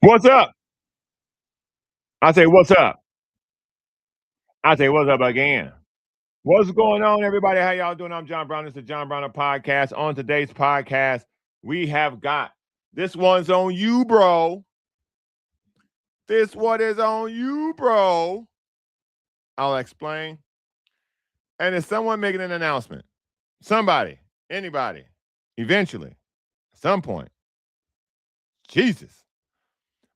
What's up? I say, what's up? I say, what's up again? What's going on, everybody? How y'all doing? I'm John Brown. It's the John Brown Podcast. On today's podcast, we have got this one's on you, bro. This one is on you, bro. I'll explain. And it's someone making an announcement. Somebody, anybody, eventually, at some point. Jesus.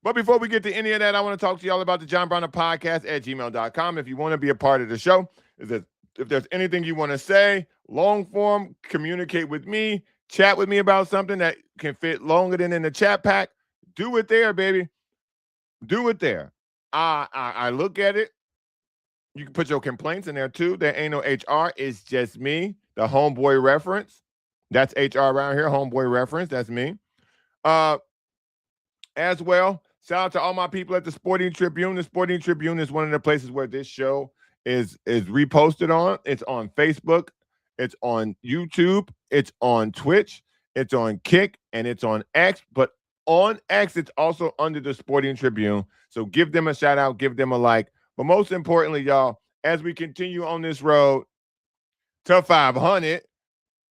But before we get to any of that, I want to talk to y'all about the John Brown Podcast at gmail.com. If you want to be a part of the show, if there's anything you want to say, long form, communicate with me, chat with me about something that can fit longer than in the chat pack, do it there, baby. Do it there. I look at it. You can put your complaints in there too. There ain't no HR. It's just me, the homeboy reference. That's HR around here, homeboy reference. That's me. As well, shout out to all my people at the Sporting Tribune. The Sporting Tribune is one of the places where this show is reposted on. It's on Facebook, it's on YouTube, it's on Twitch, it's on Kick, and it's on X. But on X, it's also under the Sporting Tribune. So give them a shout out, give them a like. But most importantly, y'all, as we continue on this road to 500,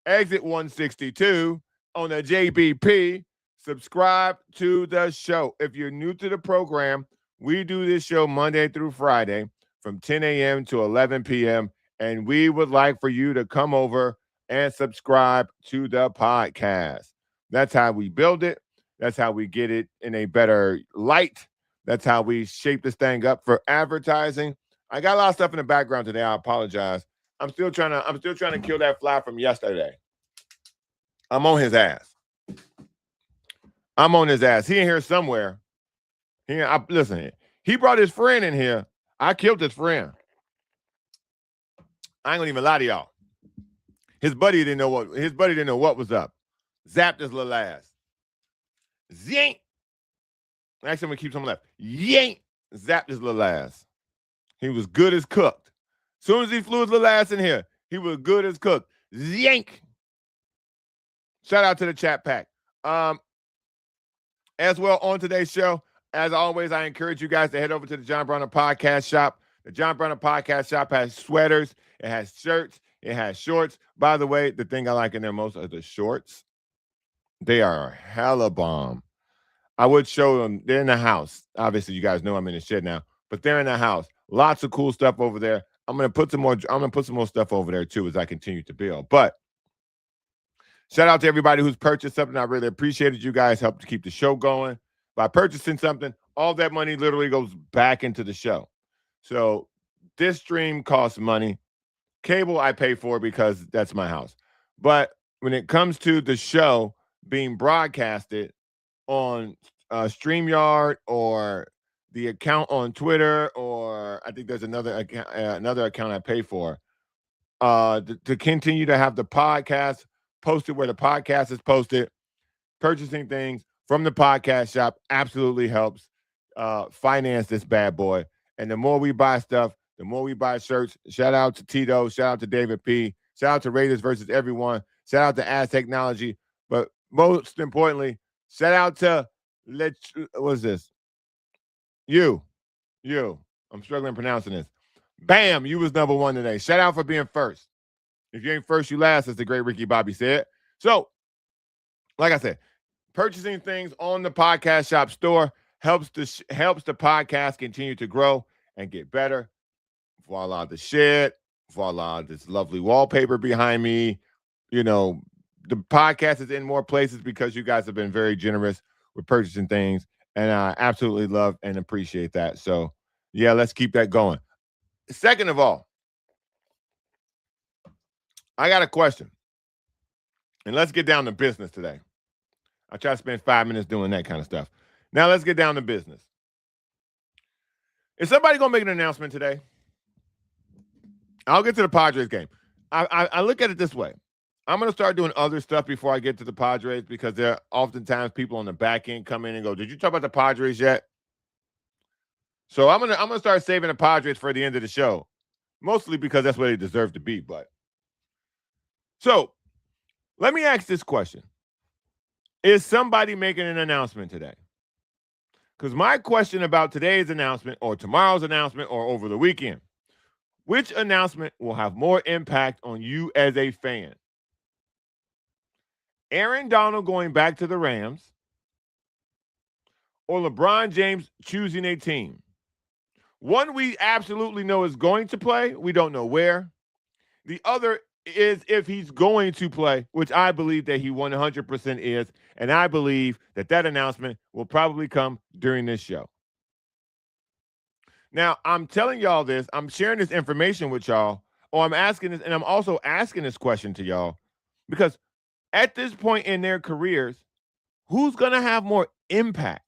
exit 162 on the JBP, subscribe to the show. If you're new to the program, we do this show Monday through Friday from 10 a.m. to 11 p.m. And we would like for you to come over and subscribe to the podcast. That's how we build it. That's how we get it in a better light. That's how we shape this thing up for advertising. I got a lot of stuff in the background today. I apologize. I'm still trying to kill that fly from yesterday. I'm on his ass. He in here somewhere. Listen, he brought his friend in here. I killed his friend. I ain't gonna even lie to y'all. His buddy didn't know what was up. Zapped his little ass. Yank. Actually, I'm gonna keep some left. Yank. Zapped his little ass. He was good as cooked. As soon as he flew his little ass in here, he was good as cooked. Yank. Shout out to the chat pack. As well, on today's show, as always, I encourage you guys to head over to the John Brown Podcast Shop. The John Brown Podcast Shop has sweaters, it has shirts, it has shorts. By the way, the thing I like in there most are the shorts. They are hella bomb. I would show them. They're in the house. Obviously, you guys know I'm in the shed now, but they're in the house. Lots of cool stuff over there. I'm gonna put some more stuff over there too as I continue to build. But shout out to everybody who's purchased something. I really appreciate it. You guys help to keep the show going. By purchasing something, all that money literally goes back into the show. So this stream costs money. Cable I pay for because that's my house. But when it comes to the show being broadcasted on StreamYard or the account on Twitter, or I think there's another account I pay for, to continue to have the podcast posted where the podcast is posted, purchasing things from the podcast shop absolutely helps finance this bad boy. And the more we buy stuff, the more we buy shirts. Shout out to Tito. Shout out to David P. Shout out to Raiders versus everyone. Shout out to Az Technology. But most importantly, shout out to what's this? You. I'm struggling pronouncing this. Bam, you was number one today. Shout out for being first. If you ain't first, you last, as the great Ricky Bobby said. So, like I said, purchasing things on the podcast shop store helps the podcast continue to grow and get better. Voila, the shed. Voila, this lovely wallpaper behind me. You know, the podcast is in more places because you guys have been very generous with purchasing things, and I absolutely love and appreciate that. So, yeah, let's keep that going. Second of all, I got a question, and let's get down to business today. I try to spend 5 minutes doing that kind of stuff. Now let's get down to business. Is somebody going to make an announcement today? I'll get to the Padres game. I look at it this way. I'm going to start doing other stuff before I get to the Padres because there are oftentimes people on the back end come in and go, did you talk about the Padres yet? So I'm gonna start saving the Padres for the end of the show, mostly because that's where they deserve to be. But so let me ask this question. Is somebody making an announcement today? Because my question about today's announcement or tomorrow's announcement or over the weekend, which announcement will have more impact on you as a fan? Aaron Donald going back to the Rams or LeBron James choosing a team? One we absolutely know is going to play. We don't know where. The other is if he's going to play, which I believe that he 100% is. And I believe that that announcement will probably come during this show. Now, I'm telling y'all this, I'm sharing this information with y'all, or I'm asking this, and I'm also asking this question to y'all because at this point in their careers, who's going to have more impact?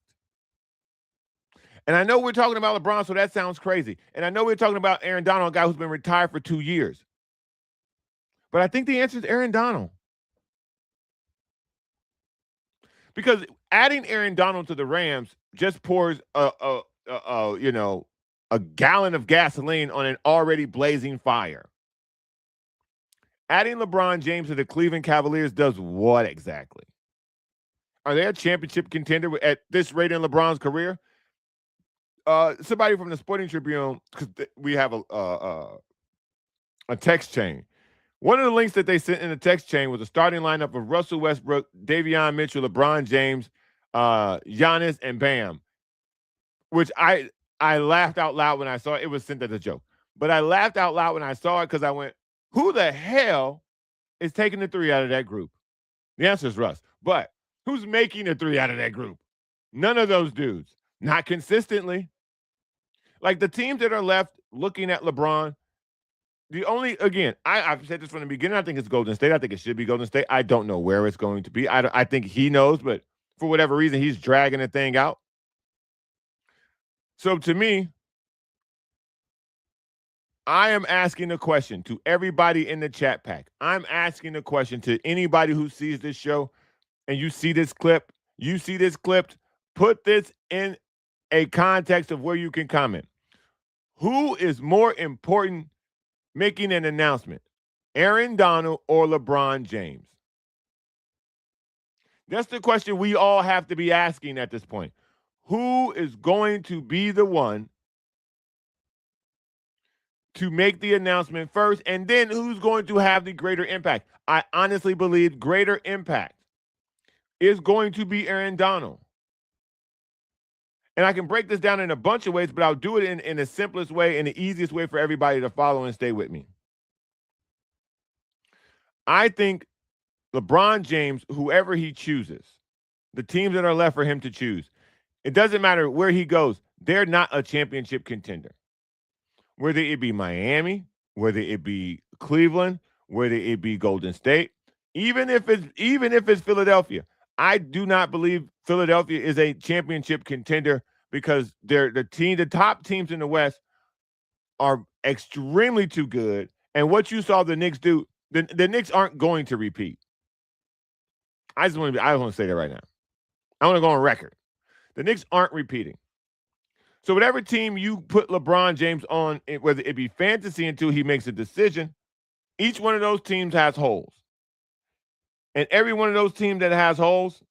And I know we're talking about LeBron, so that sounds crazy. And I know we're talking about Aaron Donald, a guy who's been retired for 2 years. But I think the answer is Aaron Donald. Because adding Aaron Donald to the Rams just pours a gallon of gasoline on an already blazing fire. Adding LeBron James to the Cleveland Cavaliers does what exactly? Are they a championship contender at this rate in LeBron's career? Somebody from the Sporting Tribune, because we have a text chain. One of the links that they sent in the text chain was a starting lineup of Russell Westbrook, Davion Mitchell, LeBron James, Giannis, and Bam, which I laughed out loud when I saw it. It was sent as a joke. But I laughed out loud when I saw it because I went, who the hell is taking the 3 out of that group? The answer is Russ. But who's making the 3 out of that group? None of those dudes. Not consistently. Like the teams that are left looking at LeBron, I've said this from the beginning. I think it's Golden State. I think it should be Golden State. I don't know where it's going to be. I think he knows, but for whatever reason, he's dragging the thing out. So to me, I am asking a question to everybody in the chat pack. I'm asking a question to anybody who sees this show and you see this clip, put this in a context of where you can comment. Who is more important making an announcement, Aaron Donald or LeBron James? That's the question we all have to be asking at this point. Who is going to be the one to make the announcement first, and then who's going to have the greater impact? I honestly believe greater impact is going to be Aaron Donald. And I can break this down in a bunch of ways, but I'll do it in the simplest way and the easiest way for everybody to follow and stay with me. I think LeBron James, whoever he chooses, the teams that are left for him to choose, it doesn't matter where he goes, they're not a championship contender. Whether it be Miami, whether it be Cleveland, whether it be Golden State, even if it's Philadelphia, I do not believe Philadelphia is a championship contender because the top teams in the West are extremely too good. And what you saw the Knicks do, the Knicks aren't going to repeat. I want to say that right now. I want to go on record. The Knicks aren't repeating. So whatever team you put LeBron James on, whether it be fantasy until he makes a decision, each one of those teams has holes. And every one of those teams that has holes,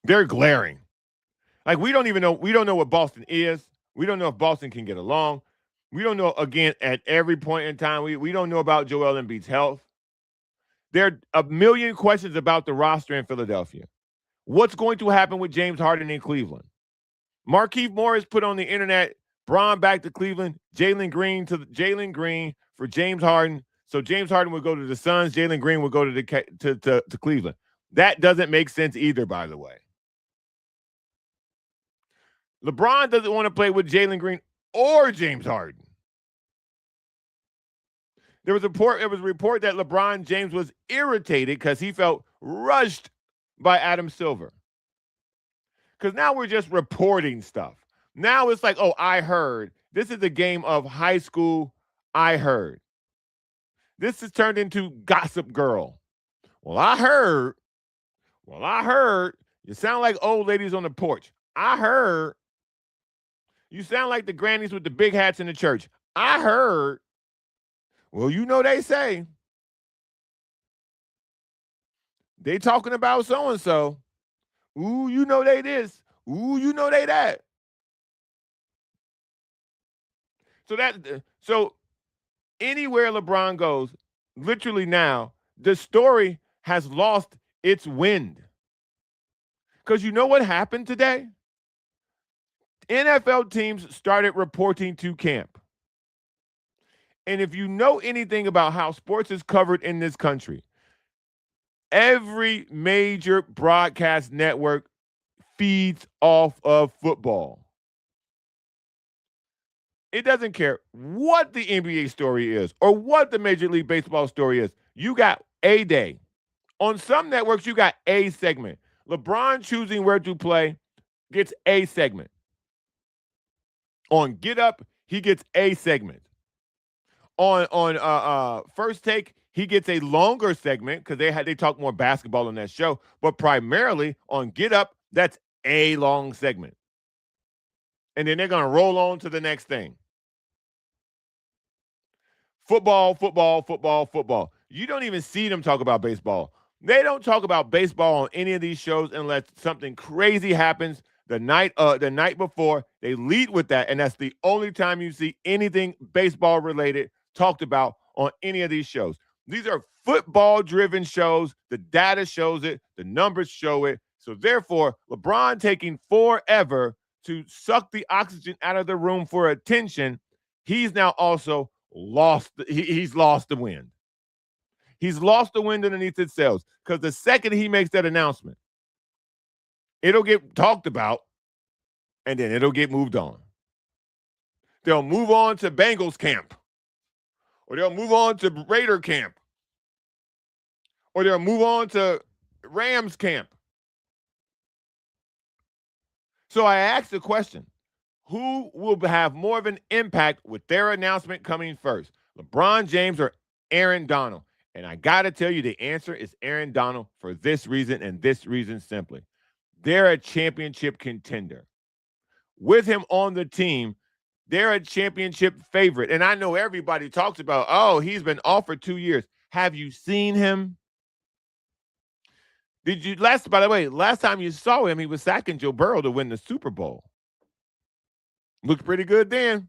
they're glaring. Like we don't know what Boston is. We don't know if Boston can get along. We don't know, again, at every point in time, we don't know about Joel Embiid's health. There are a million questions about the roster in Philadelphia. What's going to happen with James Harden in Cleveland? Markieff Morris put on the internet, Braun back to Cleveland, Jalen Green for James Harden. So James Harden would go to the Suns, Jalen Green would go to Cleveland. That doesn't make sense either, by the way. LeBron doesn't want to play with Jalen Green or James Harden. There was a report that LeBron James was irritated because he felt rushed by Adam Silver. Because now we're just reporting stuff. Now it's like, oh, I heard. This is a game of high school, I heard. This has turned into Gossip Girl. Well, I heard. You sound like old ladies on the porch. I heard. You sound like the grannies with the big hats in the church. I heard. Well, you know they say. They talking about so-and-so. Ooh, you know they this. Ooh, you know they that. So anywhere LeBron goes, literally now, the story has lost its wind. Because you know what happened today? NFL teams started reporting to camp. And if you know anything about how sports is covered in this country, every major broadcast network feeds off of football. It doesn't care what the NBA story is or what the Major League Baseball story is. You got a day. On some networks, you got a segment. LeBron choosing where to play gets a segment. On Get Up, he gets a segment. On First Take, he gets a longer segment because they talk more basketball on that show. But primarily on Get Up, that's a long segment. And then they're gonna roll on to the next thing. Football, football, football, football. You don't even see them talk about baseball. They don't talk about baseball on any of these shows unless something crazy happens the night before. They lead with that, and that's the only time you see anything baseball related talked about on any of these shows. These are football driven shows. The data shows it, the numbers show it. So therefore, LeBron taking forever to suck the oxygen out of the room for attention, he's now also he's lost the wind. He's lost the wind underneath his sails because the second he makes that announcement, it'll get talked about and then it'll get moved on. They'll move on to Bengals camp, or they'll move on to Raider camp, or they'll move on to Rams camp. So I asked the question, who will have more of an impact with their announcement coming first, LeBron James or Aaron Donald? And I got to tell you, the answer is Aaron Donald for this reason and this reason simply. They're a championship contender. With him on the team, they're a championship favorite. And I know everybody talks about, oh, he's been off for 2 years. Have you seen him? By the way, last time you saw him, he was sacking Joe Burrow to win the Super Bowl. Looked pretty good then.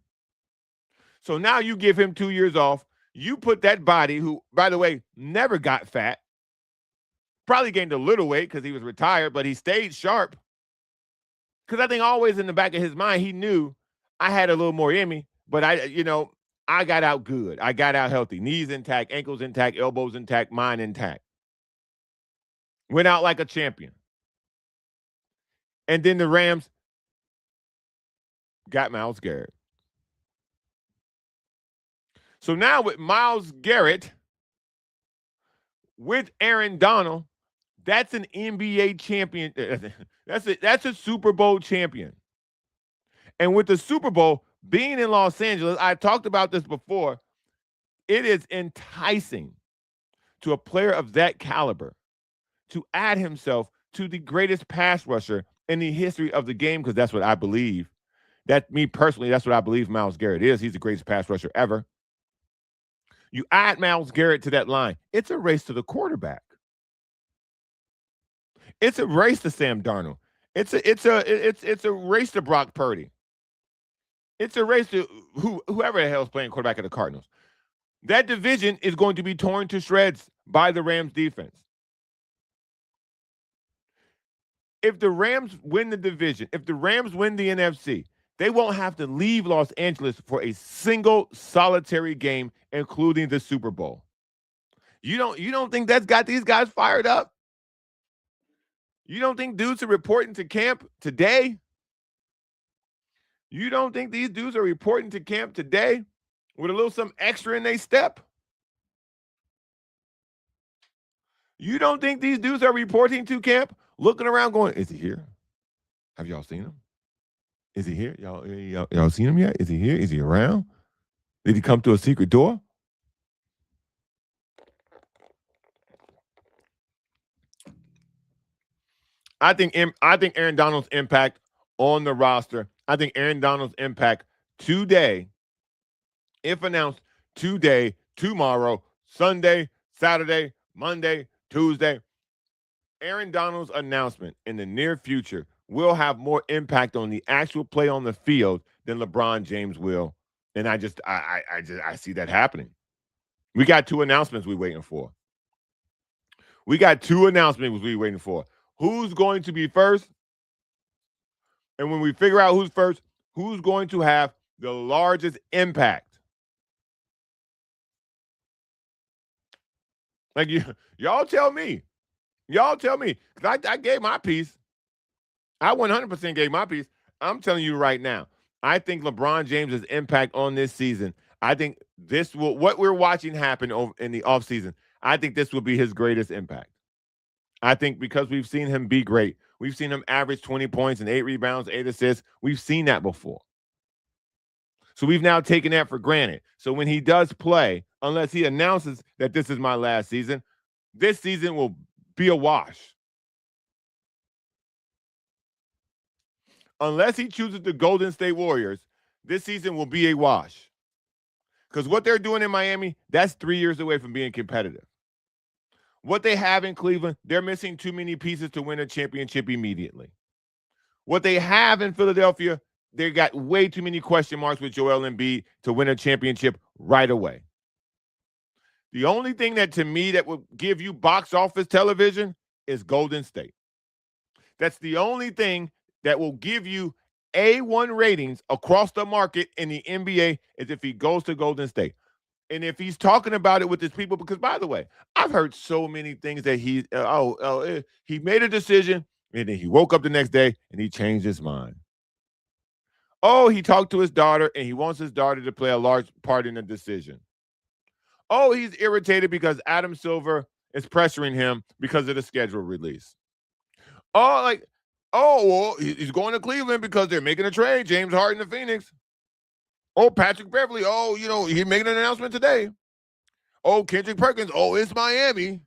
So now you give him 2 years off. You put that body, who, by the way, never got fat, probably gained a little weight because he was retired, but he stayed sharp. Because I think always in the back of his mind, he knew I had a little more in me, but I got out good. I got out healthy. Knees intact, ankles intact, elbows intact, mind intact. Went out like a champion. And then the Rams got Myles Garrett. So now with Myles Garrett, with Aaron Donald, that's an NBA champion. That's a Super Bowl champion. And with the Super Bowl being in Los Angeles, I talked about this before, it is enticing to a player of that caliber to add himself to the greatest pass rusher in the history of the game, because that's what I believe. Me personally, that's what I believe Myles Garrett is. He's the greatest pass rusher ever. You add Myles Garrett to that line, it's a race to the quarterback. It's a race to Sam Darnold. It's a race to Brock Purdy. It's a race to whoever the hell is playing quarterback of the Cardinals. That division is going to be torn to shreds by the Rams defense. If the Rams win the division, if the Rams win the NFC, they won't have to leave Los Angeles for a single solitary game, including the Super Bowl. You don't think that's got these guys fired up? You don't think dudes are reporting to camp today? You don't think these dudes are reporting to camp today with a little something extra in their step? You don't think these dudes are reporting to camp, looking around going, is he here? Have y'all seen him? Is he here? Y'all seen him yet? Is he here? Is he around? Did he come through a secret door? I think Aaron Donald's impact on the roster, I think Aaron Donald's impact today, if announced today, tomorrow, Sunday, Saturday, Monday, Tuesday, Aaron Donald's announcement in the near future will have more impact on the actual play on the field than LeBron James will. And I see that happening. We got two announcements we're waiting for. We got two announcements we're waiting for. Who's going to be first? And when we figure out who's first, who's going to have the largest impact? Like y'all tell me. Y'all tell me. Because I gave my piece. I 100% gave my piece. I'm telling you right now. I think LeBron James's impact on this season, I think this will, what we're watching happen over in the offseason, I think this will be his greatest impact. I think because we've seen him be great. We've seen him average 20 points and 8 rebounds, 8 assists. We've seen that before. So we've now taken that for granted. So when he does play, unless he announces that this is my last season, this season will be a wash. Unless he chooses the Golden State Warriors, this season will be a wash. Because what they're doing in Miami, that's 3 years away from being competitive. What they have in Cleveland, they're missing too many pieces to win a championship immediately. What they have in Philadelphia, they got way too many question marks with Joel Embiid to win a championship right away. The only thing that, to me, that will give you box office television is Golden State. That's the only thing that will give you A1 ratings across the market in the NBA is if he goes to Golden State. And if he's talking about it with his people, because, by the way, I've heard so many things that he made a decision and then he woke up the next day and he changed his mind. Oh, he talked to his daughter and he wants his daughter to play a large part in the decision. Oh, he's irritated because Adam Silver is pressuring him because of the schedule release. Oh, well, he's going to Cleveland because they're making a trade, James Harden to Phoenix. Oh, Patrick Beverly. Oh, he's making an announcement today. Oh, Kendrick Perkins. Oh, it's Miami.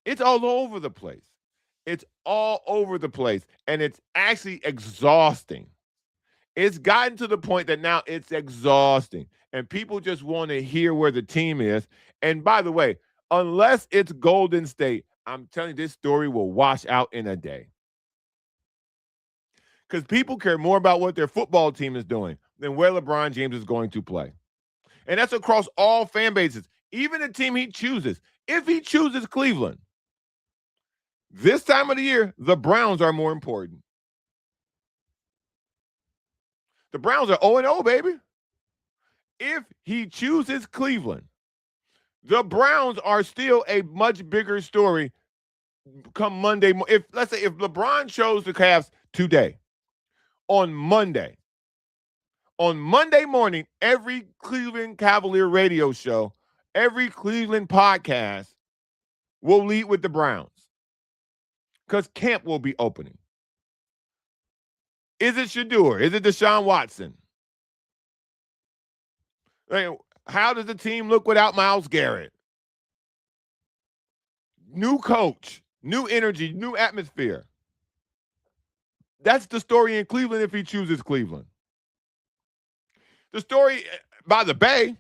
It's all over the place. It's all over the place. And it's actually exhausting. It's gotten to the point that now it's exhausting. And people just want to hear where the team is. And by the way, unless it's Golden State, I'm telling you, this story will wash out in a day. Because people care more about what their football team is doing than where LeBron James is going to play. And that's across all fan bases, even the team he chooses. If he chooses Cleveland, this time of the year, the Browns are more important. The Browns are 0-0, baby. If he chooses Cleveland, the Browns are still a much bigger story come Monday. Let's say if LeBron chose the Cavs today, on Monday morning, every Cleveland Cavalier radio show, every Cleveland podcast will lead with the Browns because camp will be opening. Is it Shedeur? Is it Deshaun Watson? How does the team look without Myles Garrett? New coach, new energy, new atmosphere. That's the story in Cleveland if he chooses Cleveland. The story by the Bay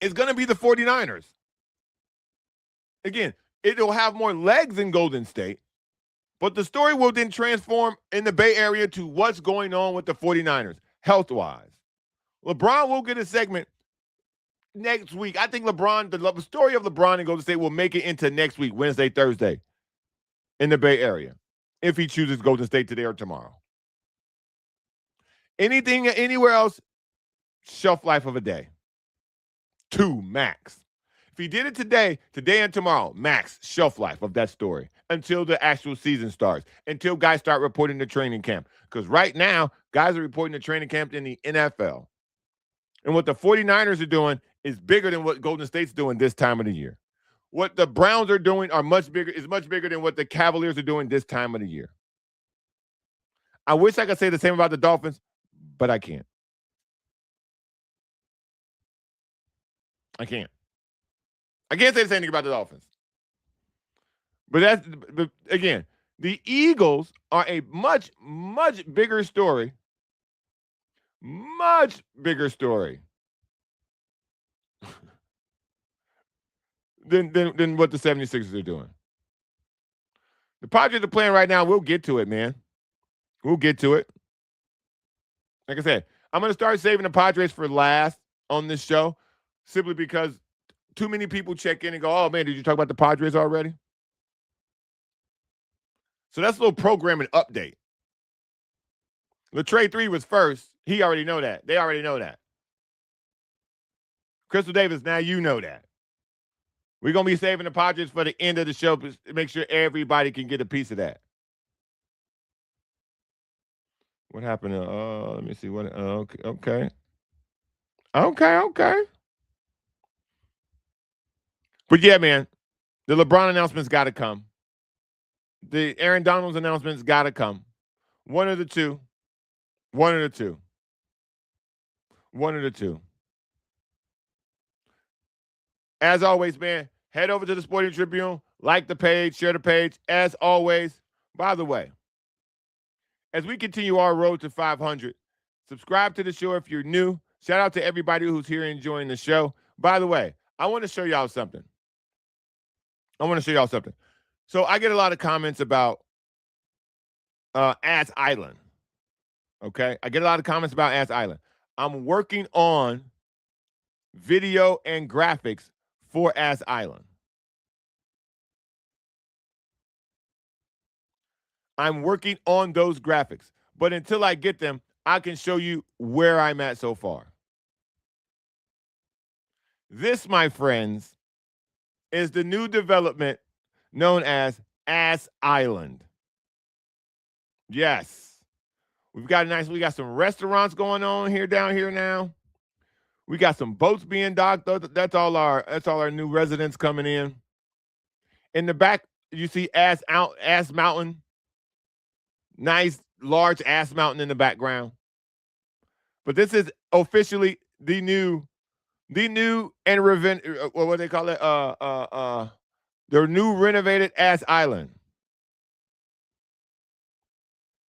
is going to be the 49ers. Again, it'll have more legs than Golden State, but the story will then transform in the Bay Area to what's going on with the 49ers, health-wise. LeBron will get a segment next week. I think the story of LeBron and Golden State will make it into next week, Wednesday, Thursday, in the Bay Area, if he chooses Golden State today or tomorrow. Anything anywhere else, shelf life of a day. 2 max. If he did it today and tomorrow, max shelf life of that story until the actual season starts, until guys start reporting to training camp. Because right now, guys are reporting to training camp in the NFL. And what the 49ers are doing is bigger than what Golden State's doing this time of the year. What the Browns are doing is much bigger than what the Cavaliers are doing this time of the year. I wish I could say the same about the Dolphins, but I can't. I can't say the same thing about the Dolphins. But again, the Eagles are a much, much bigger story. Much bigger story than what the 76ers are doing. The Padres are playing right now. We'll get to it, man. We'll get to it. Like I said, I'm going to start saving the Padres for last on this show simply because too many people check in and go, oh, man, did you talk about the Padres already? So that's a little programming update. The trade 3 was first. He already know that. They already know that. Crystal Davis, now you know that. We're going to be saving the Padres for the end of the show to make sure everybody can get a piece of that. What happened? Let me see. What? Okay. But yeah, man, the LeBron announcement's got to come. The Aaron Donald's announcement's got to come. One of the two. One of the two. One of the two. As always, man, head over to the Sporting Tribune, like the page, share the page. As always, by the way, as we continue our road to 500, subscribe to the show if you're new. Shout out to everybody who's here enjoying the show. By the way, I want to show y'all something. So I get a lot of comments about Ass Island. Okay? I get a lot of comments about Ass Island. I'm working on video and graphics for Ass Island. I'm working on those graphics. But until I get them, I can show you where I'm at so far. This, my friends, is the new development known as Ass Island. Yes. We got some restaurants going on here down here now. We got some boats being docked. That's all our new residents coming in. In the back, you see Ass Mountain. Nice large ass mountain in the background. But this is officially the new and what they call it? Their new renovated Ass Island.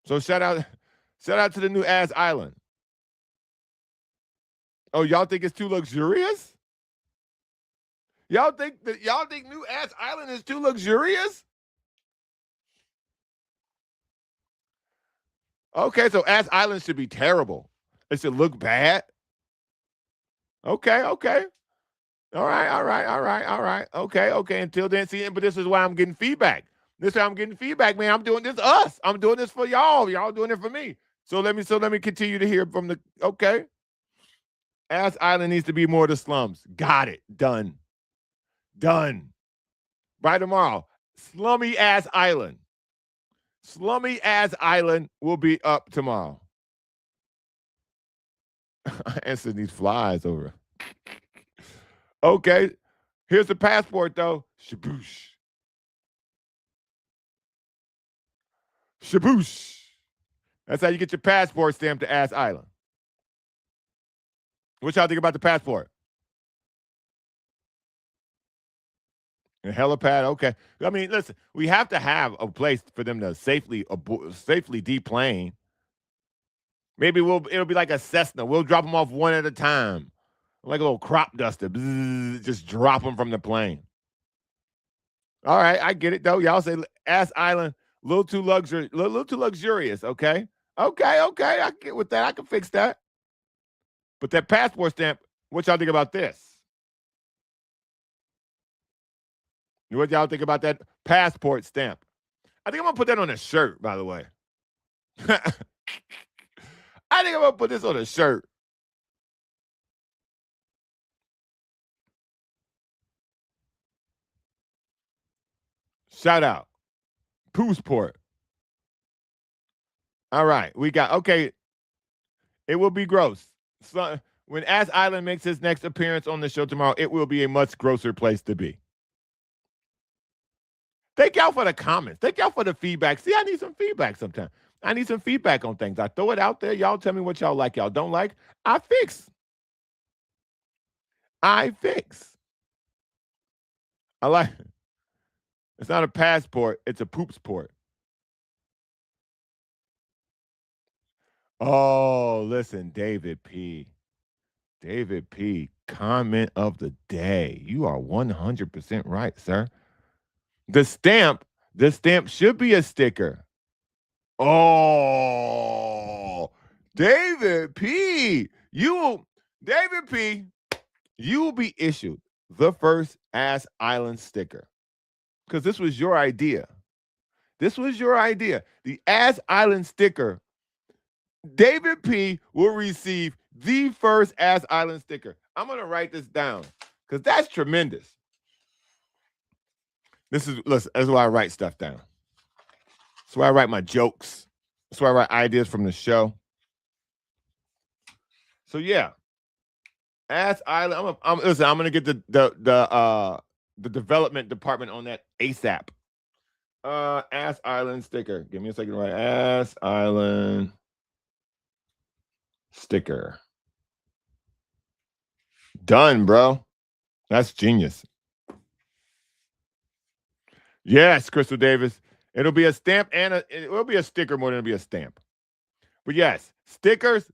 So shout out to the new Ass Island. Oh, y'all think it's too luxurious? Y'all think new Ass Island is too luxurious? Okay, so Ass Island should be terrible. It should look bad. Okay. All right. Okay. Until then, see, but this is why I'm getting feedback. This is how I'm getting feedback, man. I'm doing this us. I'm doing this for y'all. Y'all doing it for me. So let me continue to hear from the okay. Ass Island needs to be more the slums. Got it. Done. By tomorrow. Slummy Ass Island. Slummy Ass Island will be up tomorrow. I answered these flies over. Okay. Here's the passport, though. Shaboosh. That's how you get your passport stamped to Ass Island. What y'all think about the passport? A helipad, okay. I mean, listen, we have to have a place for them to safely deplane. Maybe it'll be like a Cessna. We'll drop them off one at a time, like a little crop duster. Bzzz, just drop them from the plane. All right, I get it though. Y'all say Ass Island, a little too luxurious. Okay. I get with that. I can fix that. But that passport stamp, what y'all think about this? What y'all think about that passport stamp? I think I'm gonna put that on a shirt, by the way. I think I'm gonna put this on a shirt. Shout out. Poosport. All right. We got okay. It will be gross. So, when Ass Island makes his next appearance on the show tomorrow, it will be a much grosser place to be. Thank y'all for the comments. Thank y'all for the feedback. See, I need some feedback sometimes. I need some feedback on things. I throw it out there. Y'all tell me what y'all like, y'all don't like. I fix. I like it. It's not a passport, it's a poopsport. Oh, listen, David P. comment of the day. You are 100% right, sir. The stamp, the stamp should be a sticker. Oh, David P. David P. You will be issued the first Ass Island sticker because this was your idea. This was your idea. The Ass Island sticker. David P. will receive the first Ass Island sticker. I'm going to write this down because that's tremendous. Listen, that's why I write stuff down. That's why I write my jokes. That's why I write ideas from the show. So yeah, Ass Island. Listen, I'm gonna get the development department on that ASAP. Ass Island sticker. Give me a second, right? Ass Island sticker. Done, bro. That's genius. Yes, Crystal Davis. It'll be a stamp and it will be a sticker more than it'll be a stamp. But yes, stickers,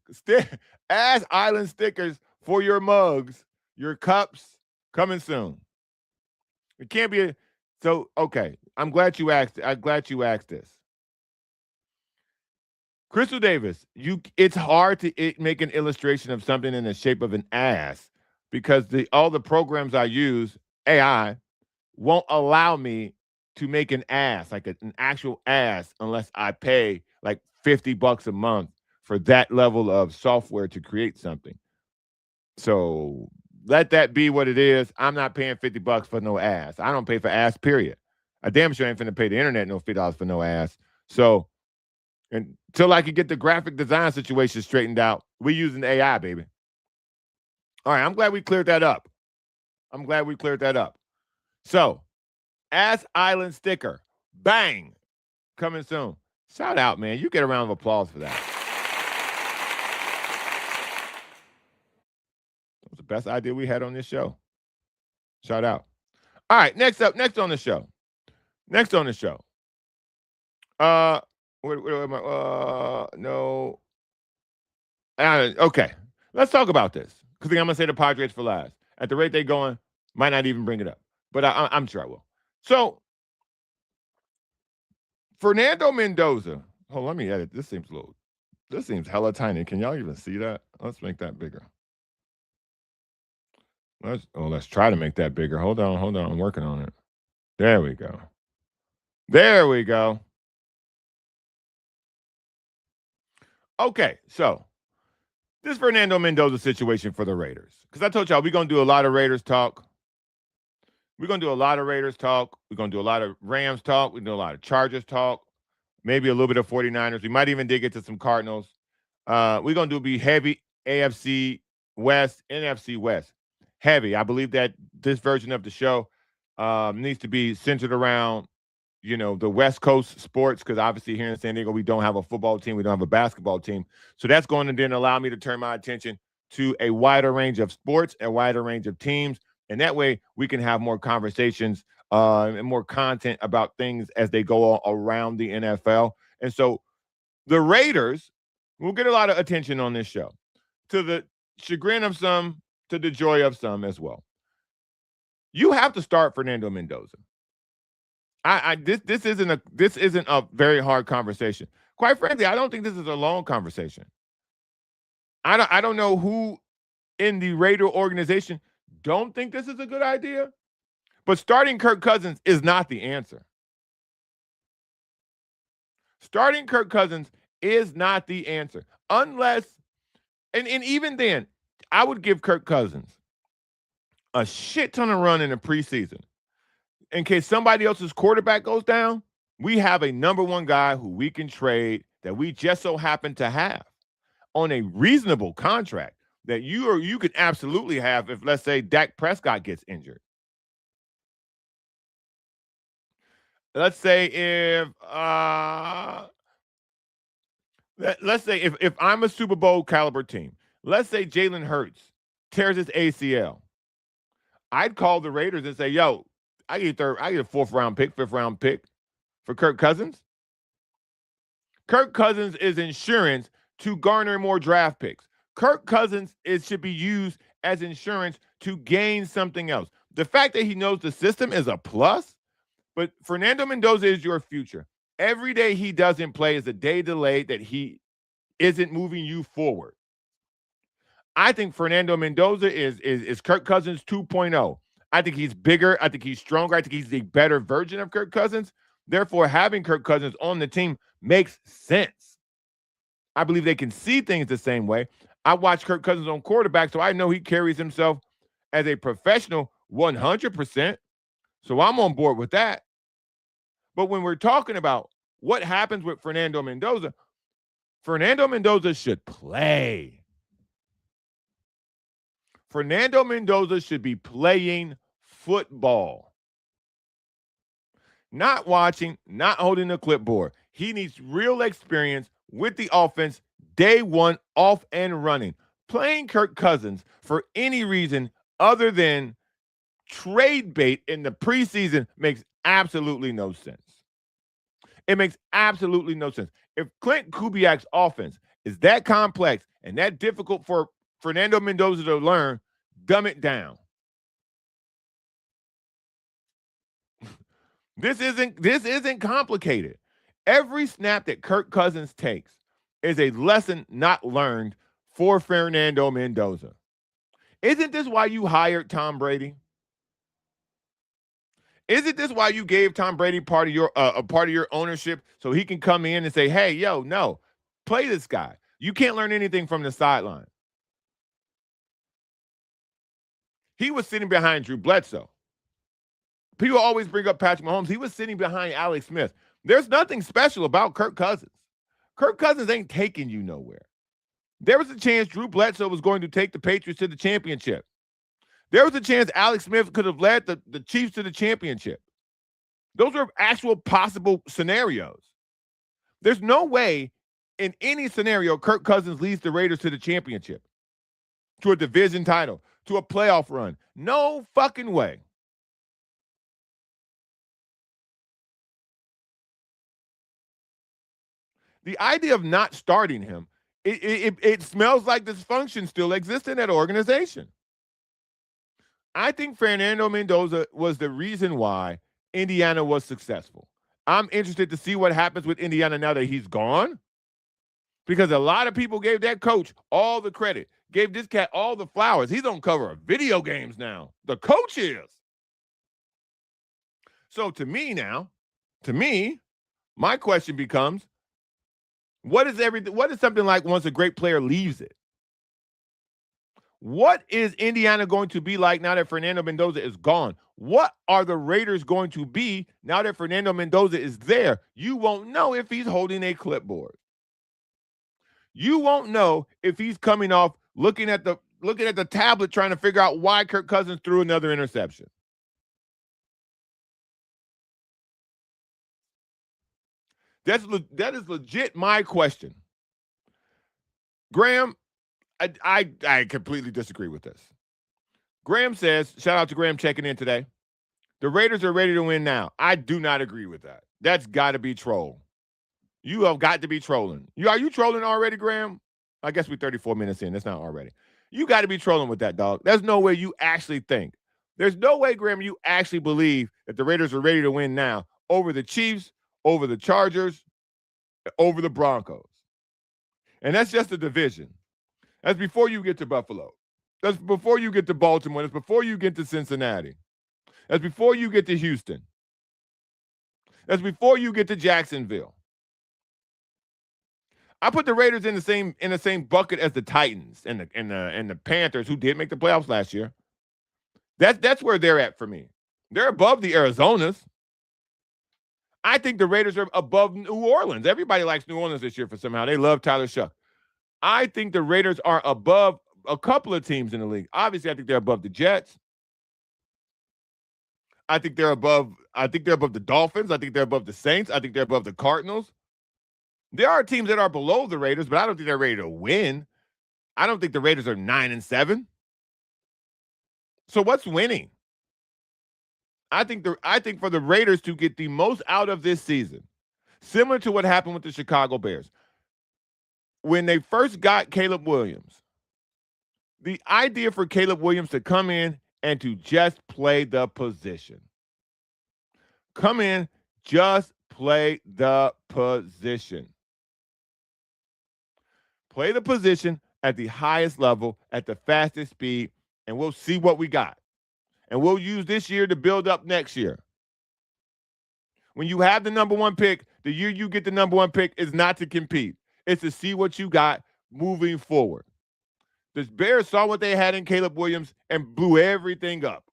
Ass Island stickers for your mugs, your cups, coming soon. It can't be okay. I'm glad you asked. I'm glad you asked this. Crystal Davis, it's hard to make an illustration of something in the shape of an ass because all the programs I use, AI, won't allow me to make an ass, like an actual ass, unless I pay like $50 a month for that level of software to create something. So let that be what it is. I'm not paying $50 for no ass. I don't pay for ass, period. I damn sure ain't finna pay the internet no $50 for no ass. So until I can get the graphic design situation straightened out, we're using AI, baby. All right, I'm glad we cleared that up. So, Ass Island sticker, bang, coming soon. Shout out, man. You get a round of applause for that. That was the best idea we had on this show. Shout out. All right, next on the show. Where am I? No. Okay, let's talk about this because I'm gonna say the Padres for last. At the rate they're going, might not even bring it up, but I'm sure I will. So, Fernando Mendoza. Hold on, let me edit. This seems hella tiny. Can y'all even see that? Let's make that bigger. Let's try to make that bigger. Hold on. I'm working on it. There we go. Okay, so this Fernando Mendoza situation for the Raiders. Because I told y'all we're going to do a lot of Raiders talk. We're going to do a lot of Raiders talk. We're going to do a lot of Rams talk. We're going to do a lot of Chargers talk. Maybe a little bit of 49ers. We might even dig into some Cardinals. We're going to be heavy AFC West, NFC West. Heavy. I believe that this version of the show needs to be centered around, the West Coast sports, because obviously here in San Diego, we don't have a football team. We don't have a basketball team. So that's going to then allow me to turn my attention to a wider range of sports, a wider range of teams. And that way we can have more conversations and more content about things as they go around the NFL. And so the Raiders will get a lot of attention on this show, to the chagrin of some, to the joy of some as well. You have to start Fernando Mendoza. This isn't a very hard conversation. Quite frankly, I don't think this is a long conversation. I don't know who in the Raider organization don't think this is a good idea, but starting Kirk Cousins is not the answer. Starting Kirk Cousins is not the answer. Unless, and even then, I would give Kirk Cousins a shit ton of run in the preseason. In case somebody else's quarterback goes down, we have a number one guy who we can trade that we just so happen to have on a reasonable contract that you could absolutely have if, let's say, Dak Prescott gets injured. Let's say if I'm a Super Bowl caliber team, let's say Jalen Hurts tears his ACL, I'd call the Raiders and say, yo, I get a fifth round pick for Kirk Cousins. Kirk Cousins is insurance to garner more draft picks. Kirk Cousins should be used as insurance to gain something else. The fact that he knows the system is a plus, but Fernando Mendoza is your future. Every day he doesn't play is a day delayed that he isn't moving you forward. I think Fernando Mendoza is Kirk Cousins 2.0. I think he's bigger. I think he's stronger. I think he's the better version of Kirk Cousins. Therefore, having Kirk Cousins on the team makes sense. I believe they can see things the same way. I watch Kirk Cousins on quarterback, so I know he carries himself as a professional 100%. So I'm on board with that. But when we're talking about what happens with Fernando Mendoza should play. Fernando Mendoza should be playing football. Not watching, not holding the clipboard. He needs real experience with the offense day one, off and running. Playing Kirk Cousins for any reason other than trade bait in the preseason makes absolutely no sense. It makes absolutely no sense. If Clint Kubiak's offense is that complex and that difficult for Fernando Mendoza to learn, dumb it down. This isn't complicated. Every snap that Kirk Cousins takes is a lesson not learned for Fernando Mendoza. Isn't this why you hired Tom Brady? Isn't this why you gave Tom Brady part of your ownership so he can come in and say, "Hey, yo, no, play this guy. You can't learn anything from the sideline." He was sitting behind Drew Bledsoe. People always bring up Patrick Mahomes. He was sitting behind Alex Smith. There's nothing special about Kirk Cousins. Kirk Cousins ain't taking you nowhere. There was a chance Drew Bledsoe was going to take the Patriots to the championship. There was a chance Alex Smith could have led the Chiefs to the championship. Those are actual possible scenarios. There's no way in any scenario Kirk Cousins leads the Raiders to the championship, to a division title, to a playoff run. No fucking way. The idea of not starting him, it smells like dysfunction still exists in that organization. I think Fernando Mendoza was the reason why Indiana was successful. I'm interested to see what happens with Indiana now that he's gone, because a lot of people gave that coach all the credit, gave this cat all the flowers. He's on cover of video games now. The coach is. So to me, my question becomes, what is something like once a great player leaves it? What is Indiana going to be like now that Fernando Mendoza is gone? What are the Raiders going to be now that Fernando Mendoza is there? You won't know if he's holding a clipboard. You won't know if he's coming off looking at the tablet trying to figure out why Kirk Cousins threw another interception. That is legit my question. Graham, I completely disagree with this. Graham says, shout out to Graham checking in today, the Raiders are ready to win now. I do not agree with that. That's got to be troll. You have got to be trolling. Are you trolling already, Graham? I guess we're 34 minutes in. That's not already. You got to be trolling with that, dog. There's no way you actually think. There's no way, Graham, you actually believe that the Raiders are ready to win now over the Chiefs, over the Chargers, over the Broncos. And that's just a division. That's before you get to Buffalo. That's before you get to Baltimore. That's before you get to Cincinnati. That's before you get to Houston. That's before you get to Jacksonville. I put the Raiders in the same bucket as the Titans and the Panthers, who did make the playoffs last year. That's where they're at for me. They're above the Arizonas. I think the Raiders are above New Orleans. Everybody likes New Orleans this year for somehow. They love Tyler Shuck. I think the Raiders are above a couple of teams in the league. Obviously, I think they're above the Jets. I think they're above the Dolphins. I think they're above the Saints. I think they're above the Cardinals. There are teams that are below the Raiders, but I don't think they're ready to win. I don't think the Raiders are 9-7. So what's winning? I think for the Raiders to get the most out of this season, similar to what happened with the Chicago Bears. When they first got Caleb Williams, The idea for Caleb Williams to come in and to just play the position. Come in, just play the position. Play the position at the highest level, at the fastest speed, and we'll see what we got. And we'll use this year to build up next year. When you have the number one pick, the year you get the number one pick is not to compete. It's to see what you got moving forward. The Bears saw what they had in Caleb Williams and blew everything up.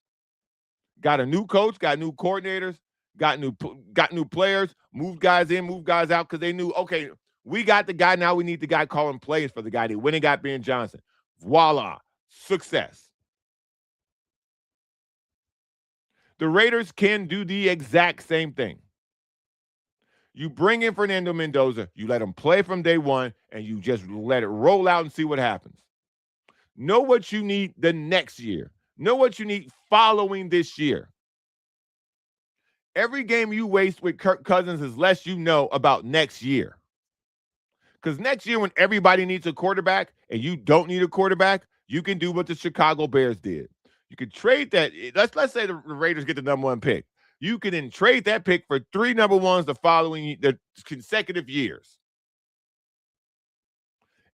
Got a new coach, got new coordinators, got new players, moved guys in, moved guys out because they knew, okay, we got the guy. Now we need the guy calling plays for the guy. They went and got Ben Johnson. Voila, success. The Raiders can do the exact same thing. You bring in Fernando Mendoza, you let him play from day one, and you just let it roll out and see what happens. Know what you need the next year. Know what you need following this year. Every game you waste with Kirk Cousins is less you know about next year. Because next year, when everybody needs a quarterback and you don't need a quarterback, you can do what the Chicago Bears did. You could trade that. Let's say the Raiders get the number one pick. You can then trade that pick for 3 number ones the consecutive years.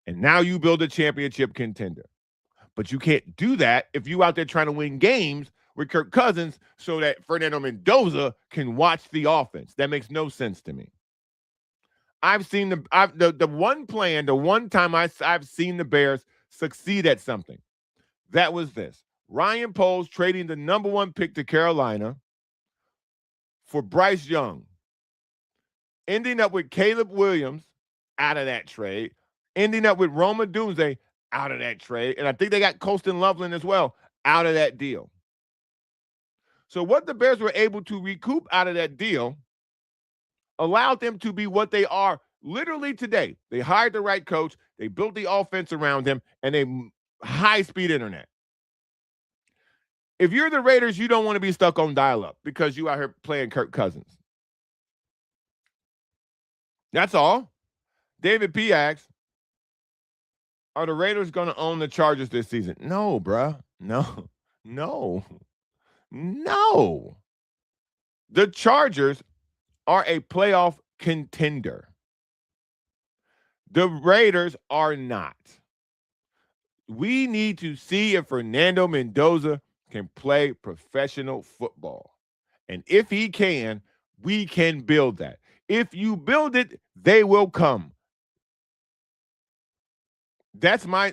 And now you build a championship contender. But you can't do that if you out there trying to win games with Kirk Cousins so that Fernando Mendoza can watch the offense. That makes no sense to me. I've seen the one plan, the one time I've seen the Bears succeed at something. That was this. Ryan Poles trading the number one pick to Carolina for Bryce Young, ending up with Caleb Williams out of that trade, ending up with Rome Odunze out of that trade, and I think they got Colston Loveland as well out of that deal. So what the Bears were able to recoup out of that deal allowed them to be what they are literally today. They hired the right coach, they built the offense around him, and a high-speed internet. If you're the Raiders, you don't want to be stuck on dial-up because you out here playing Kirk Cousins. That's all. David P. asks, are the Raiders going to own the Chargers this season? No, bruh. No. The Chargers are a playoff contender. The Raiders are not. We need to see if Fernando Mendoza can play professional football. And if he can, we can build that. If you build it, they will come. That's my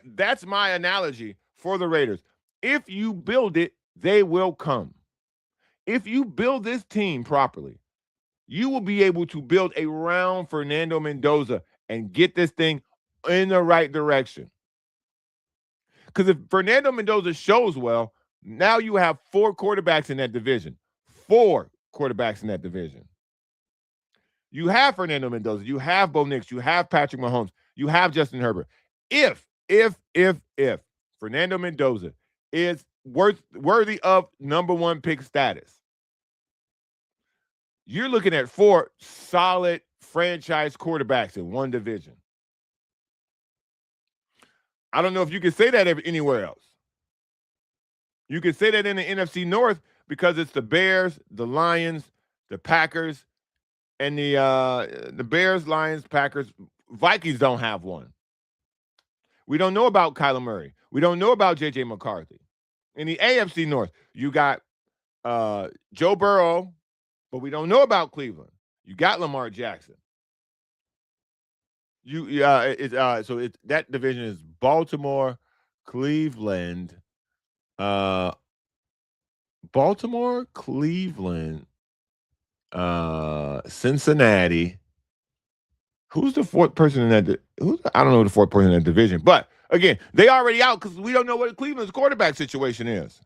analogy for the Raiders. If you build it, they will come. If you build this team properly, you will be able to build around Fernando Mendoza and get this thing in the right direction. Because if Fernando Mendoza shows well, now you have 4 quarterbacks in that division. 4 quarterbacks in that division. You have Fernando Mendoza. You have Bo Nix. You have Patrick Mahomes. You have Justin Herbert. If Fernando Mendoza is worthy of number one pick status, you're looking at 4 solid franchise quarterbacks in one division. I don't know if you can say that anywhere else. You can say that in the NFC North because it's the Bears, the Lions, the Packers, and the Bears, Lions, Packers. Vikings don't have one. We don't know about Kyler Murray. We don't know about J.J. McCarthy. In the AFC North, you got Joe Burrow, but we don't know about Cleveland. You got Lamar Jackson. That division is Baltimore, Cleveland, Cincinnati. Who's the fourth person in that? I don't know the fourth person in that division. But again, they already out because we don't know what Cleveland's quarterback situation is.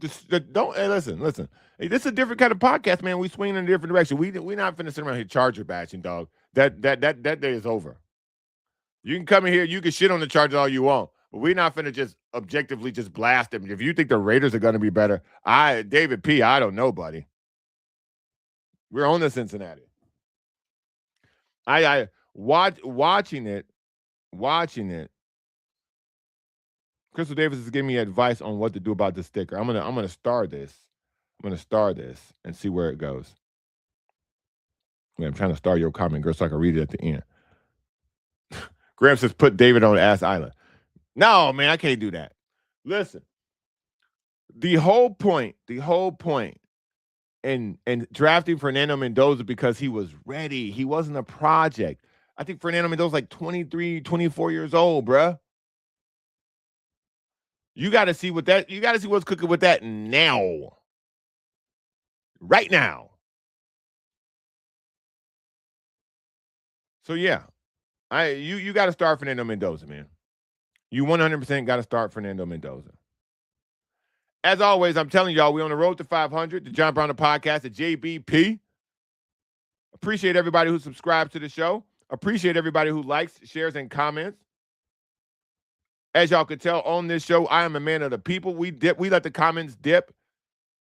Listen. Hey, this is a different kind of podcast, man. We swing in a different direction. We're not finna sit around here Charger bashing, dog. That day is over. You can come in here, you can shit on the Chargers all you want, but we're not finna just objectively just blast them. If you think the Raiders are gonna be better, David P., I don't know, buddy. We're on the Cincinnati. Watching it, watching it, Crystal Davis is giving me advice on what to do about the sticker. I'm gonna star this. I'm gonna star this and see where it goes. I'm trying to star your comment, girl, so I can read it at the end. Graham says, put David on Ass Island. No, man, I can't do that. Listen, the whole point in drafting Fernando Mendoza because he was ready. He wasn't a project. I think Fernando Mendoza's like 23, 24 years old, bruh. You got to see what's cooking with that now. Right now. So yeah, you got to start Fernando Mendoza, man. You 100% got to start Fernando Mendoza. As always, I'm telling y'all, we're on the road to 500, the John Brown Podcast at JBP. Appreciate everybody who subscribes to the show. Appreciate everybody who likes, shares, and comments. As y'all can tell on this show, I am a man of the people. We let the comments dip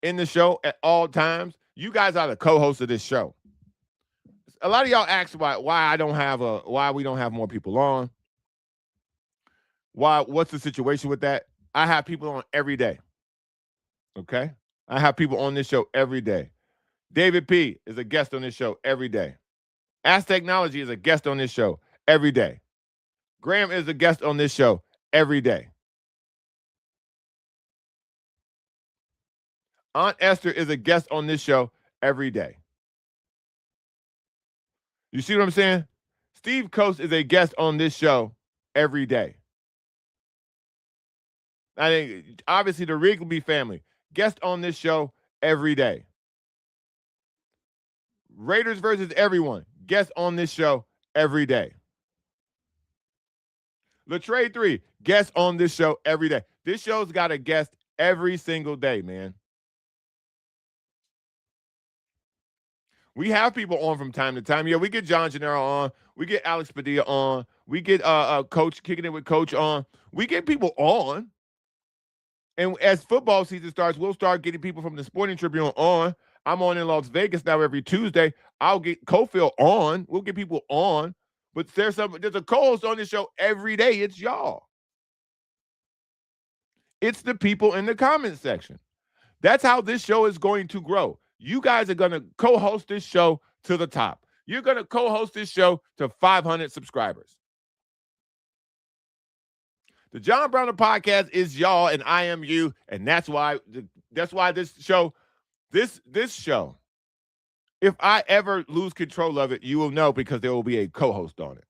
in the show at all times. You guys are the co-hosts of this show. A lot of y'all ask why we don't have more people on. What's the situation with that? I have people on every day. Okay? I have people on this show every day. David P. is a guest on this show every day. Ask Technology is a guest on this show every day. Graham is a guest on this show every day. Aunt Esther is a guest on this show every day. You see what I'm saying? Steve Coast is a guest on this show every day. I think, obviously, the Wrigley family, guest on this show every day. Raiders versus everyone, guest on this show every day. Latrey 3, guest on this show every day. This show's got a guest every single day, man. We have people on from time to time. Yeah, we get John Gennaro on. We get Alex Padilla on. We get Coach Kicking It with Coach on. We get people on. And as football season starts, we'll start getting people from the Sporting Tribune on. I'm on in Las Vegas now every Tuesday. I'll get Cofield on. We'll get people on. But there's a co-host on this show every day. It's y'all. It's the people in the comment section. That's how this show is going to grow. You guys are going to co-host this show to the top. You're going to co-host this show to 500 subscribers. The John Browner Podcast is y'all, and I am you, and that's why this show, if I ever lose control of it, you will know because there will be a co-host on it.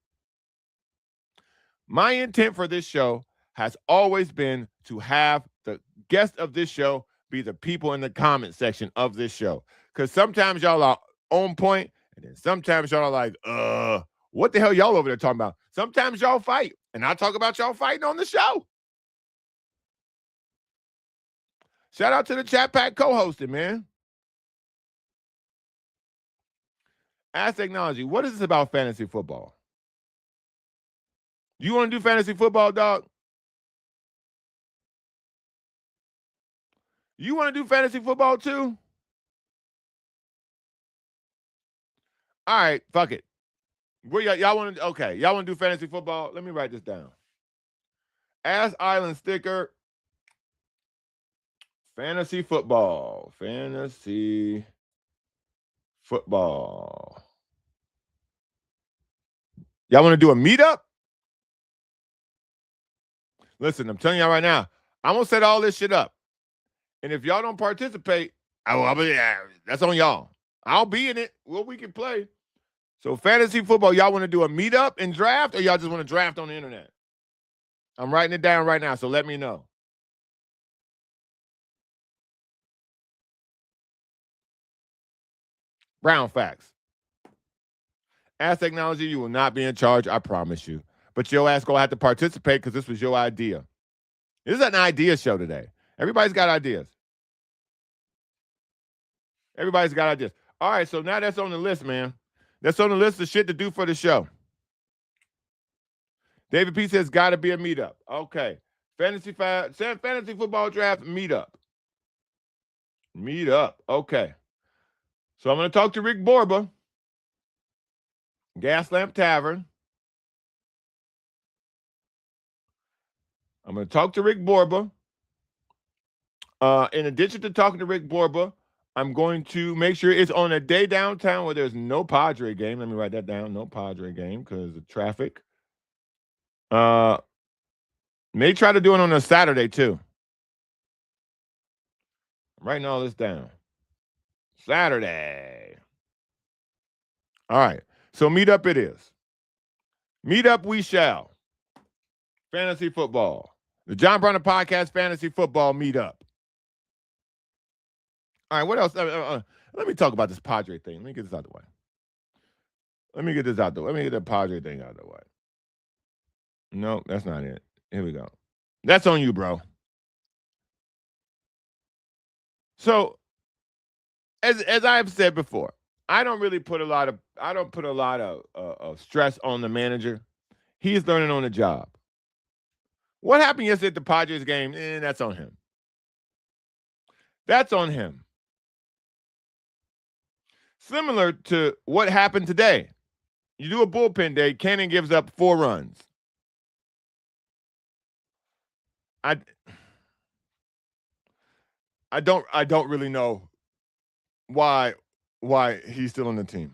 My intent for this show has always been to have the guest of this show be the people in the comment section of this show. Because sometimes y'all are on point, and then sometimes y'all are like, what the hell y'all over there talking about? Sometimes y'all fight, and I talk about y'all fighting on the show. Shout out to the Chat Pack co-hosting, man. Ask Technology, what is this about fantasy football? You want to do fantasy football, dog? You want to do fantasy football too? All right, fuck it. Y'all want to do fantasy football? Let me write this down. Ass Island sticker. Fantasy football. Fantasy football. Y'all want to do a meetup? Listen, I'm telling y'all right now, I'm going to set all this shit up. And if y'all don't participate, that's on y'all. I'll be in it. Well, we can play. So fantasy football, y'all want to do a meetup and draft, or y'all just want to draft on the internet? I'm writing it down right now, so let me know. Brown facts. Ask Technology, you will not be in charge, I promise you. But your ass going to have to participate because this was your idea. This is an idea show today. Everybody's got ideas. Everybody's got ideas. All right, so now that's on the list, man. That's on the list of shit to do for the show. David P says, got to be a meetup. Okay. Fantasy football draft meetup. Meetup. Okay. So I'm going to talk to Rick Borba, Gaslamp Tavern. I'm going to talk to Rick Borba. In addition to talking to Rick Borba, I'm going to make sure it's on a day downtown where there's no Padre game. Let me write that down. No Padre game because of traffic. May try to do it on a Saturday too. I'm writing all this down. Saturday. All right. So meet up it is. Meet up we shall. Fantasy football. The John Brunner Podcast Fantasy Football Meetup. All right, what else? Let me talk about this Padre thing. Let me get this out of the way. Let me get the Padre thing out of the way. No, that's not it. Here we go. That's on you, bro. So, as I have said before, I don't put a lot of stress on the manager. He's learning on the job. What happened yesterday at the Padres game? That's on him. That's on him. Similar to what happened today. You do a bullpen day, Cannon gives up 4 runs. I don't really know why he's still on the team.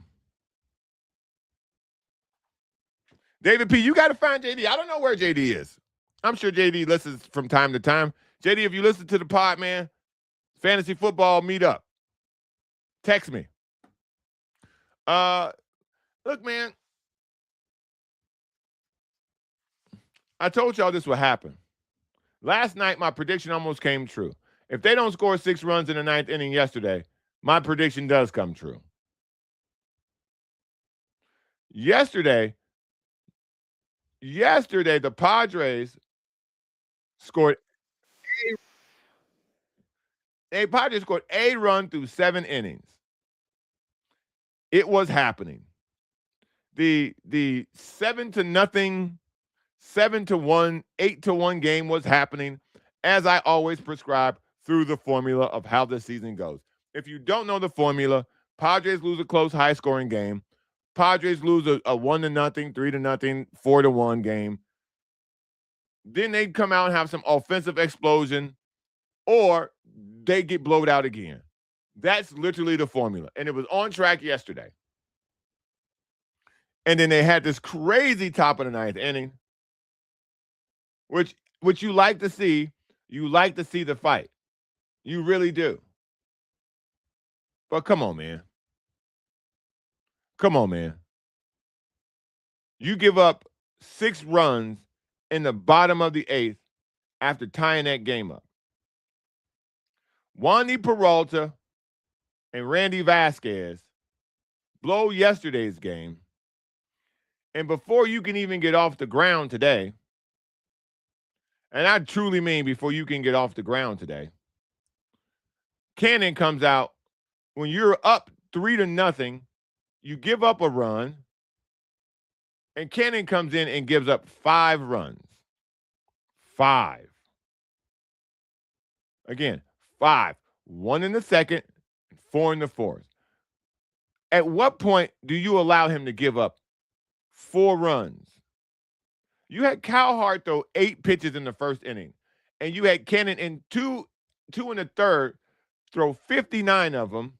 David P., you got to find JD. I don't know where JD is. I'm sure JD listens from time to time. JD, if you listen to the pod, man, fantasy football meetup, text me. Look, man, I told y'all this would happen. Last night, my prediction almost came true. If they don't score 6 runs in the 9th inning yesterday, my prediction does come true. Yesterday, the Padres scored a run through 7 innings. It was happening. The 7-0, 7-1, 8-1 game was happening, as I always prescribe through the formula of how the season goes. If you don't know the formula, Padres lose a close, high-scoring game. Padres lose a 1-0, 3-0, 4-1 game. Then they come out and have some offensive explosion, or they get blowed out again. That's literally the formula. And it was on track yesterday. And then they had this crazy top of the 9th inning, which you like to see. You like to see the fight. You really do. But come on, man. You give up 6 runs in the bottom of the 8th after tying that game up. Wandy Peralta and Randy Vasquez blow yesterday's game. And before you can even get off the ground today, and I truly mean before you can get off the ground today, Cannon comes out when you're up 3-0, you give up a run, and Cannon comes in and gives up 5 runs. 5. Again, 5. 1 in the 2nd, 4 in the 4th. At what point do you allow him to give up 4 runs? You had Cowhart throw 8 pitches in the 1st inning, and you had Cannon in 2 in the 3rd throw 59 of them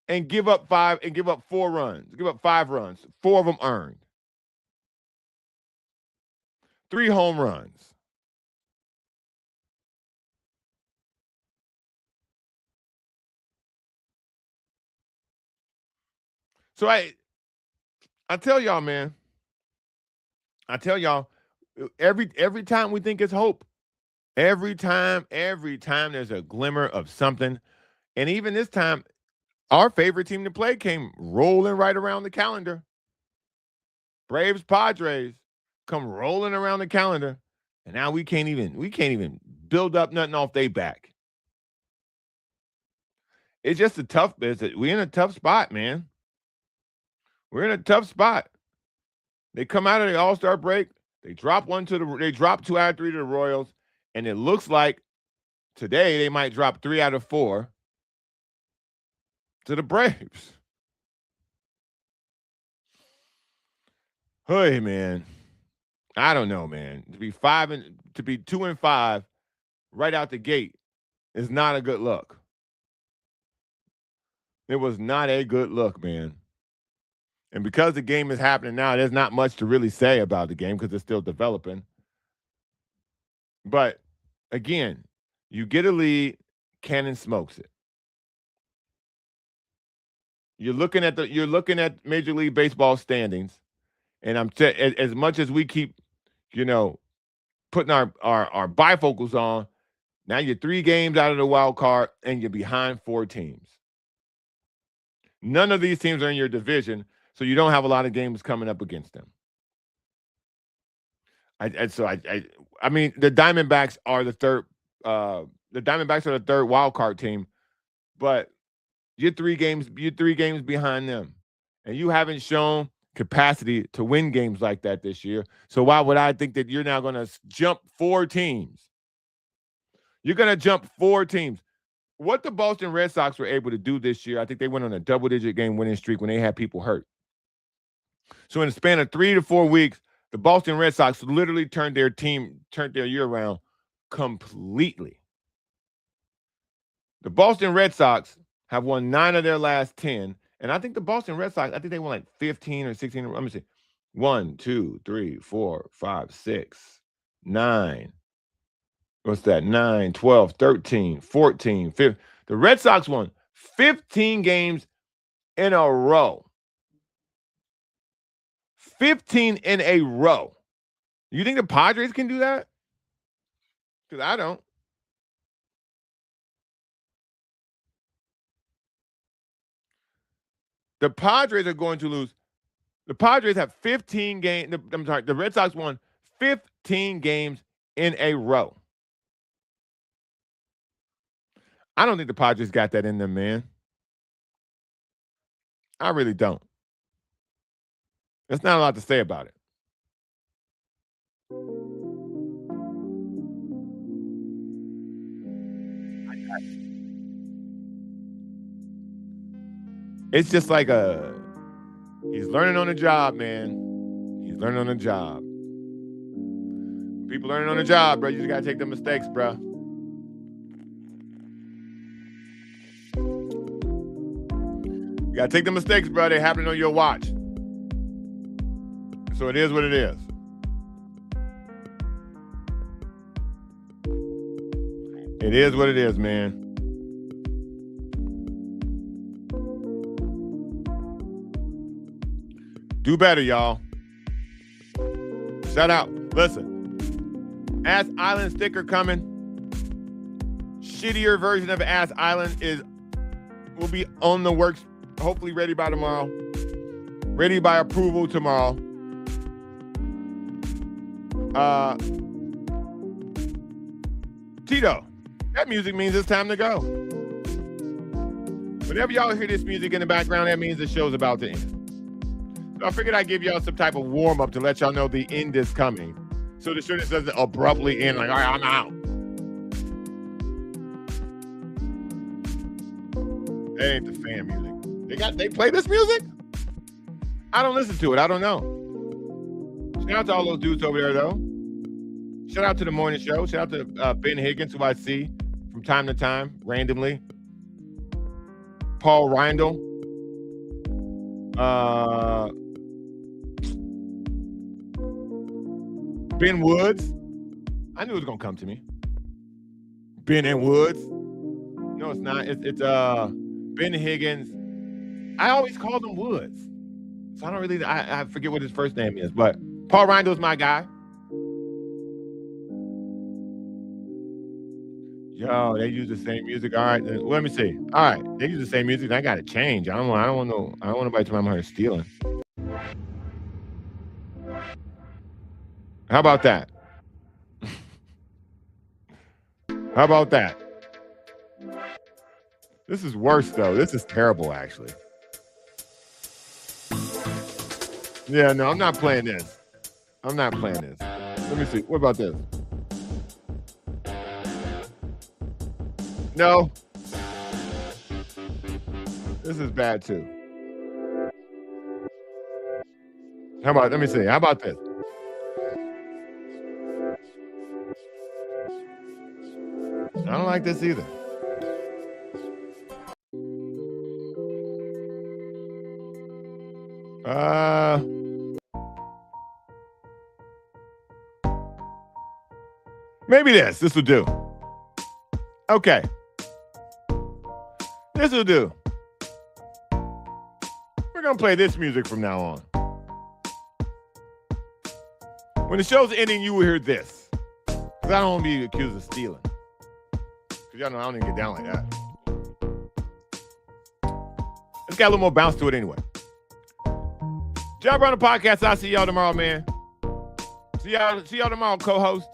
and give up 4 runs. Give up 5 runs. 4 of them earned. 3 home runs. So I tell y'all, man. I tell y'all, every time we think it's hope, every time there's a glimmer of something, and even this time, our favorite team to play came rolling right around the calendar. Braves, Padres come rolling around the calendar, and now we can't even build up nothing off their back. It's just a tough business. We're in a tough spot, man. We're in a tough spot. They come out of the All-Star break. They drop 2 out of 3 to the Royals, and it looks like today they might drop 3 out of 4 to the Braves. Hey, man. I don't know, man. To be 2-5 right out the gate is not a good look. It was not a good look, man. And because the game is happening now, there's not much to really say about the game because it's still developing. But again, you get a lead, Cannon smokes it. You're looking at Major League Baseball standings, and as much as we keep, you know, putting our bifocals on, now you're 3 games out of the wild card, and you're behind 4 teams. None of these teams are in your division, so you don't have a lot of games coming up against them. I mean, the Diamondbacks are the third. The Diamondbacks are the third wild card team, but you're 3 games. You're 3 games behind them, and you haven't shown capacity to win games like that this year. So why would I think that you're now going to jump 4 teams? You're going to jump 4 teams. What the Boston Red Sox were able to do this year, I think they went on a double-digit game winning streak when they had people hurt. So in the span of 3 to 4 weeks, the Boston Red Sox literally turned their year around completely. The Boston Red Sox have won 9 of their last 10. And I think the Boston Red Sox, I think they won like 15 or 16. Let me see. 1, 2, 3, 4, 5, 6, 9. What's that? 9, 12, 13, 14, 15. The Red Sox won 15 games in a row. 15 in a row. You think the Padres can do that? Because I don't. The Padres are going to lose. The Padres have 15 games. I'm sorry, the Red Sox won 15 games in a row. I don't think the Padres got that in them, man. I really don't. There's not a lot to say about it. It's just like he's learning on the job, man. He's learning on the job. People learning on the job, bro. You just gotta take the mistakes, bro. You gotta take the mistakes, bro. They happening on your watch. So it is what it is. It is what it is, man. Do better, y'all. Shout out. Listen, Ass Island sticker coming. Shittier version of Ass Island will be on the works. Hopefully ready by tomorrow. Ready by approval tomorrow. Tito, that music means it's time to go. Whenever y'all hear this music in the background, that means the show's about to end. So I figured I'd give y'all some type of warm-up to let y'all know the end is coming. So the show just doesn't abruptly end like, all right, I'm out. That ain't the fan music. They play this music? I don't listen to it. I don't know. Shout out to all those dudes over there, though. Shout out to the morning show. Shout out to Ben Higgins, who I see from time to time, randomly. Paul Reindl. Ben Woods. I knew it was gonna come to me. Ben and Woods. No, it's not. It's Ben Higgins. I always call him Woods. So I don't really I forget what his first name is, but Paul Reindl's my guy. Yo, they use the same music. All right, let me see. All right, they use the same music. I got to change. I don't want nobody to remember her stealing. How about that? How about that? This is worse though. This is terrible, actually. Yeah, no, I'm not playing this. I'm not playing this. Let me see. What about this? No. This is bad too. How about, let me see. How about this? I don't like this either. Maybe this will do. Okay. This will do. We're going to play this music from now on. When the show's ending, you will hear this. Because I don't want to be accused of stealing. Because y'all know I don't even get down like that. It's got a little more bounce to it anyway. John Brown the Podcast. I'll see y'all tomorrow, man. See y'all tomorrow, co-host.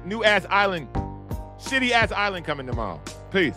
New ass island. Shitty ass island coming tomorrow. Peace.